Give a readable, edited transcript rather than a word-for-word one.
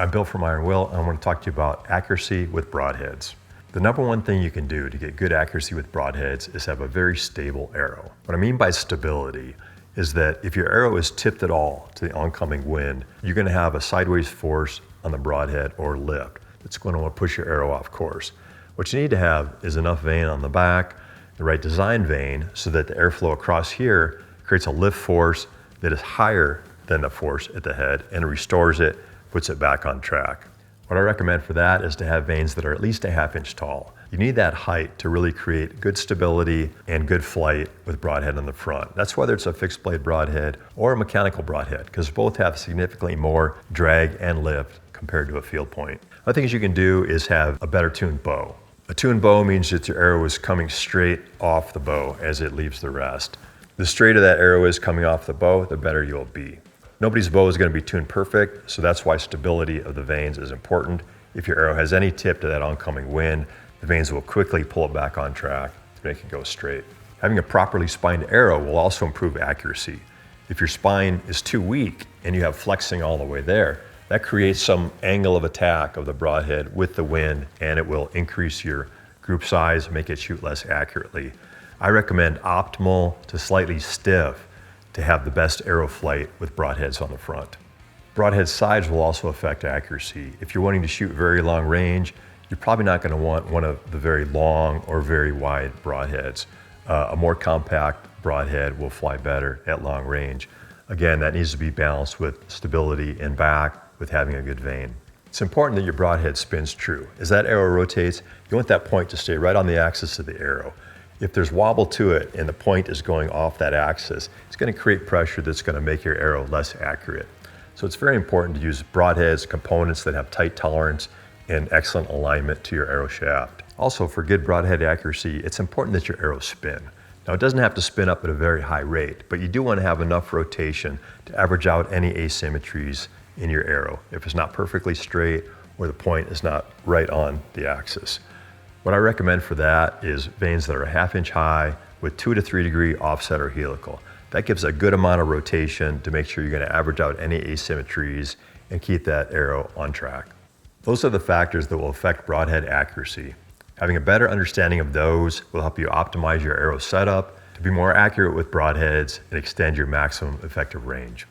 I'm Bill from Iron Will, and I want to talk to you about accuracy with broadheads. The number one thing you can do to get good accuracy with broadheads is have a very stable arrow. What I mean by stability is that if your arrow is tipped at all to the oncoming wind, you're going to have a sideways force on the broadhead or lift that's going to push your arrow off course. What you need to have is enough vane on the back, the right design vane, so that the airflow across here creates a lift force that is higher than the force at the head and restores it, puts it back on track. What I recommend for that is to have vanes that are at least a ½ inch tall. You need that height to really create good stability and good flight with broadhead on the front. That's whether it's a fixed blade broadhead or a mechanical broadhead, because both have significantly more drag and lift compared to a field point. Other things you can do is have a better tuned bow. A tuned bow means that your arrow is coming straight off the bow as it leaves the rest. The straighter that arrow is coming off the bow, the better you'll be. Nobody's bow is going to be tuned perfect, so that's why stability of the vanes is important. If your arrow has any tip to that oncoming wind, the vanes will quickly pull it back on track to make it go straight. Having a properly spined arrow will also improve accuracy. If your spine is too weak and you have flexing all the way there, that creates some angle of attack of the broadhead with the wind, and it will increase your group size, make it shoot less accurately. I recommend optimal to slightly stiff to have the best arrow flight with broadheads on the front. Broadhead size will also affect accuracy. If you're wanting to shoot very long range, you're probably not going to want one of the very long or very wide broadheads. A more compact broadhead will fly better at long range. Again, that needs to be balanced with stability in back with having a good vane. It's important that your broadhead spins true. As that arrow rotates, you want that point to stay right on the axis of the arrow. If there's wobble to it and the point is going off that axis, it's going to create pressure that's going to make your arrow less accurate. So it's very important to use broadheads, components that have tight tolerance and excellent alignment to your arrow shaft. Also, for good broadhead accuracy, it's important that your arrow spin. Now, it doesn't have to spin up at a very high rate, but you do want to have enough rotation to average out any asymmetries in your arrow if it's not perfectly straight or the point is not right on the axis. What I recommend for that is vanes that are a ½ inch high with 2 to 3 degree offset or helical. That gives a good amount of rotation to make sure you're going to average out any asymmetries and keep that arrow on track. Those are the factors that will affect broadhead accuracy. Having a better understanding of those will help you optimize your arrow setup to be more accurate with broadheads and extend your maximum effective range.